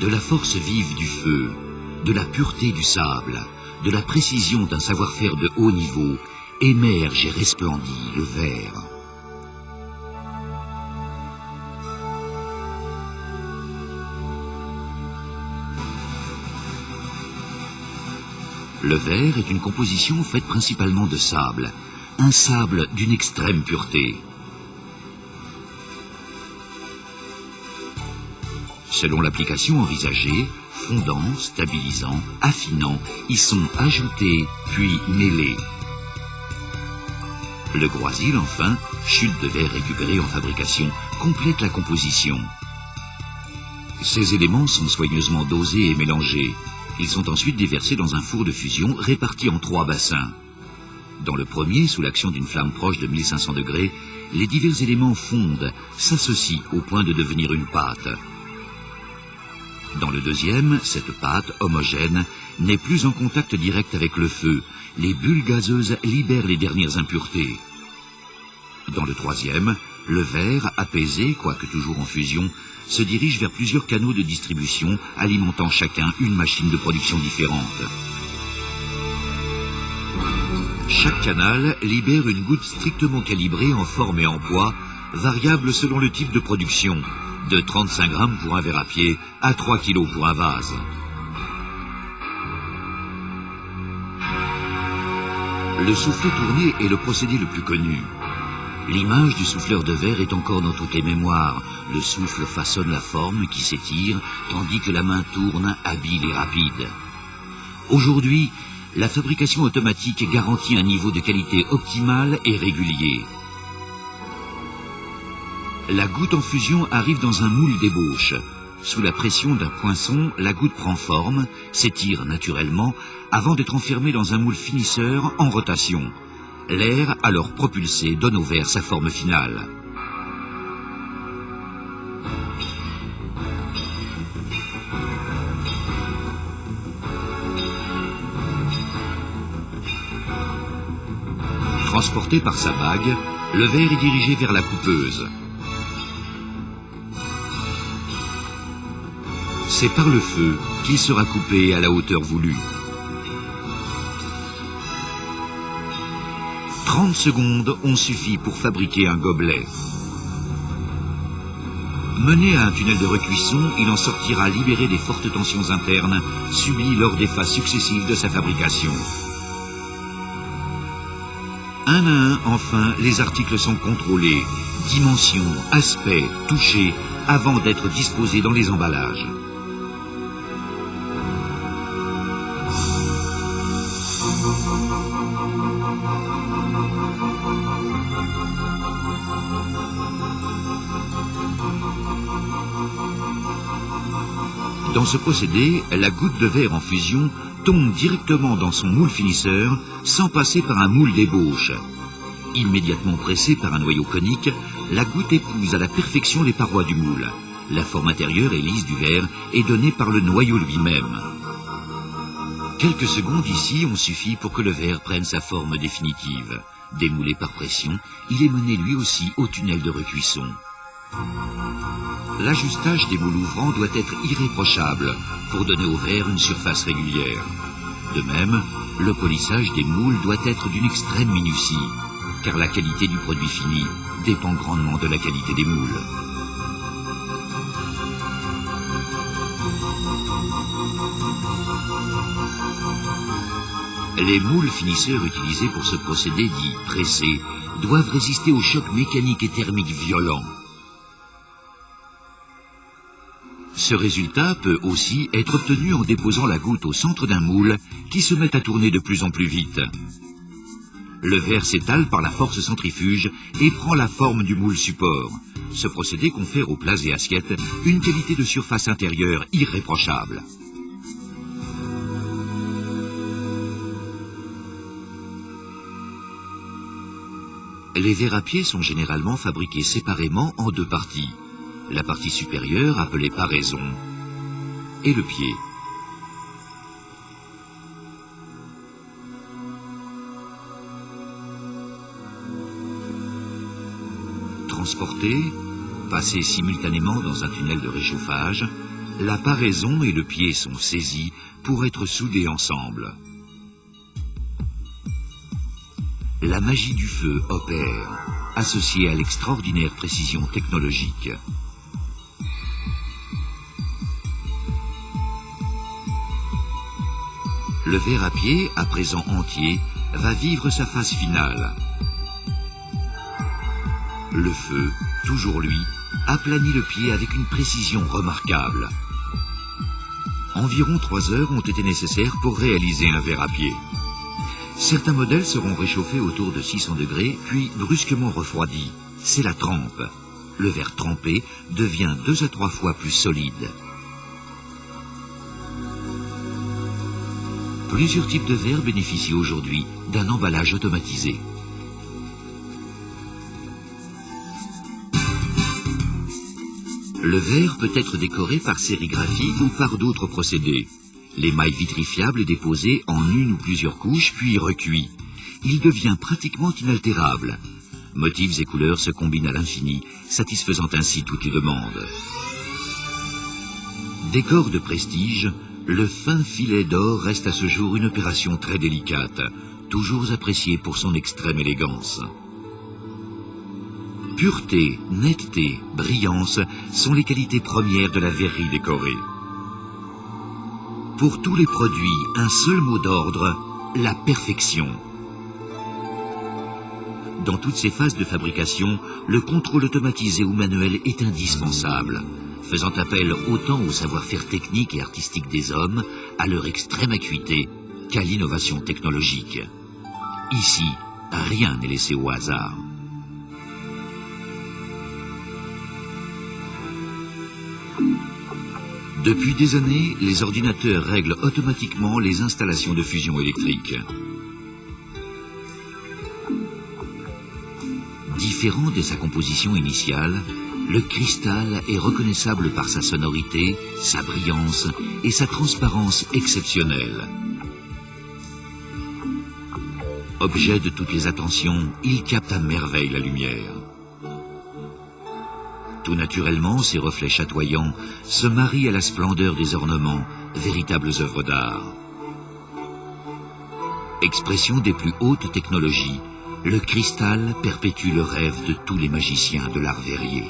de la force vive du feu, de la pureté du sable, de la précision d'un savoir-faire de haut niveau, émerge et resplendit le verre. Le verre est une composition faite principalement de sable, un sable d'une extrême pureté. Selon l'application envisagée, fondant, stabilisant, affinant, y sont ajoutés puis mêlés. Le groisil, enfin, chute de verre récupérée en fabrication, complète la composition. Ces éléments sont soigneusement dosés et mélangés. Ils sont ensuite déversés dans un four de fusion réparti en 3 bassins. Dans le premier, sous l'action d'une flamme proche de 1500 degrés, les divers éléments fondent, s'associent au point de devenir une pâte. Dans le deuxième, cette pâte homogène n'est plus en contact direct avec le feu. Les bulles gazeuses libèrent les dernières impuretés. Dans le troisième, le verre, apaisé, quoique toujours en fusion, se dirige vers plusieurs canaux de distribution, alimentant chacun une machine de production différente. Chaque canal libère une goutte strictement calibrée en forme et en poids, variable selon le type de production, de 35 grammes pour un verre à pied à 3 kilos pour un vase. Le soufflet tourné est le procédé le plus connu. L'image du souffleur de verre est encore dans toutes les mémoires. Le souffle façonne la forme qui s'étire, tandis que la main tourne, habile et rapide. Aujourd'hui, la fabrication automatique garantit un niveau de qualité optimal et régulier. La goutte en fusion arrive dans un moule d'ébauche. Sous la pression d'un poinçon, la goutte prend forme, s'étire naturellement, avant d'être enfermée dans un moule finisseur en rotation. L'air, alors propulsé, donne au verre sa forme finale. Transporté par sa bague, le verre est dirigé vers la coupeuse. C'est par le feu qu'il sera coupé à la hauteur voulue. 30 secondes ont suffi pour fabriquer un gobelet. Mené à un tunnel de recuisson, il en sortira libéré des fortes tensions internes subies lors des phases successives de sa fabrication. Un à un, enfin, les articles sont contrôlés, dimensions, aspects, touchés, avant d'être disposés dans les emballages. Dans ce procédé, la goutte de verre en fusion tombe directement dans son moule finisseur sans passer par un moule d'ébauche. Immédiatement pressée par un noyau conique, la goutte épouse à la perfection les parois du moule. La forme intérieure et lisse du verre est donnée par le noyau lui-même. Quelques secondes ici ont suffi pour que le verre prenne sa forme définitive. Démoulé par pression, il est mené lui aussi au tunnel de recuisson. L'ajustage des moules ouvrants doit être irréprochable pour donner au verre une surface régulière. De même, le polissage des moules doit être d'une extrême minutie, car la qualité du produit fini dépend grandement de la qualité des moules. Les moules finisseurs utilisés pour ce procédé dit pressé doivent résister aux chocs mécaniques et thermiques violents. Ce résultat peut aussi être obtenu en déposant la goutte au centre d'un moule qui se met à tourner de plus en plus vite. Le verre s'étale par la force centrifuge et prend la forme du moule support. Ce procédé confère aux plats et assiettes une qualité de surface intérieure irréprochable. Les verres à pied sont généralement fabriqués séparément en 2 parties. La partie supérieure, appelée paraison, et le pied. Transportés, passés simultanément dans un tunnel de réchauffage, La paraison et le pied sont saisis pour être soudés ensemble. La magie du feu opère, associée à l'extraordinaire précision technologique. Le verre à pied, à présent entier, va vivre sa phase finale. Le feu, toujours lui, aplanit le pied avec une précision remarquable. Environ 3 heures ont été nécessaires pour réaliser un verre à pied. Certains modèles seront réchauffés autour de 600 degrés, puis brusquement refroidis. C'est la trempe. Le verre trempé devient 2 à 3 fois plus solide. Plusieurs types de verres bénéficient aujourd'hui d'un emballage automatisé. Le verre peut être décoré par sérigraphie ou par d'autres procédés. L'émail vitrifiable est déposé en une ou plusieurs couches, puis recuit. Il devient pratiquement inaltérable. Motifs et couleurs se combinent à l'infini, satisfaisant ainsi toutes les demandes. Décor de prestige, le fin filet d'or reste à ce jour une opération très délicate, toujours appréciée pour son extrême élégance. Pureté, netteté, brillance sont les qualités premières de la verrerie décorée. Pour tous les produits, un seul mot d'ordre, la perfection. Dans toutes ces phases de fabrication, le contrôle automatisé ou manuel est indispensable, faisant appel autant au savoir-faire technique et artistique des hommes, à leur extrême acuité, qu'à l'innovation technologique. Ici, rien n'est laissé au hasard. Depuis des années, les ordinateurs règlent automatiquement les installations de fusion électrique. Différent de sa composition initiale, le cristal est reconnaissable par sa sonorité, sa brillance et sa transparence exceptionnelle. Objet de toutes les attentions, il capte à merveille la lumière. Tout naturellement, ces reflets chatoyants se marient à la splendeur des ornements, véritables œuvres d'art. Expression des plus hautes technologies, le cristal perpétue le rêve de tous les magiciens de l'art verrier.